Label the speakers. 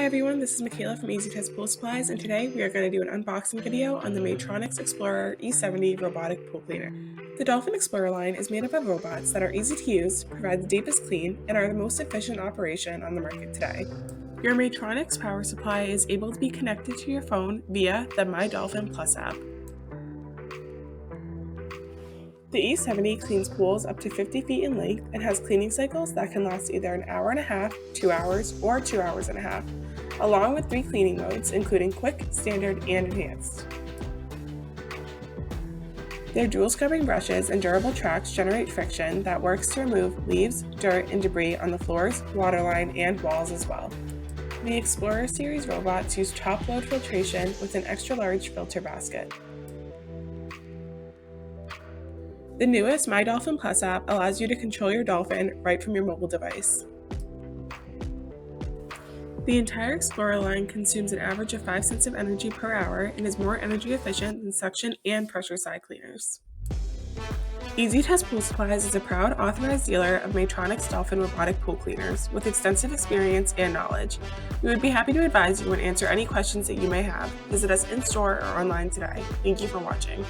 Speaker 1: Hi everyone, this is Michaela from Easy Test Pool Supplies, and today we are going to do an unboxing video on the Maytronics Explorer E70 robotic pool cleaner. The Dolphin Explorer line is made up of robots that are easy to use, provide the deepest clean, and are the most efficient operation on the market today. Your Maytronics power supply is able to be connected to your phone via the My Dolphin Plus app. The E70 cleans pools up to 50 feet in length and has cleaning cycles that can last either an hour and a half, 2 hours, or 2 hours and a half, along with 3 cleaning modes, including quick, standard, and enhanced. Their dual scrubbing brushes and durable tracks generate friction that works to remove leaves, dirt, and debris on the floors, waterline, and walls as well. The Explorer Series robots use top load filtration with an extra large filter basket. The newest My Dolphin Plus app allows you to control your Dolphin right from your mobile device. The entire Explorer line consumes an average of 5 cents of energy per hour and is more energy efficient than suction and pressure side cleaners. Easy Test Pool Supplies is a proud authorized dealer of Maytronics Dolphin robotic pool cleaners with extensive experience and knowledge. We would be happy to advise you and answer any questions that you may have. Visit us in store or online today. Thank you for watching.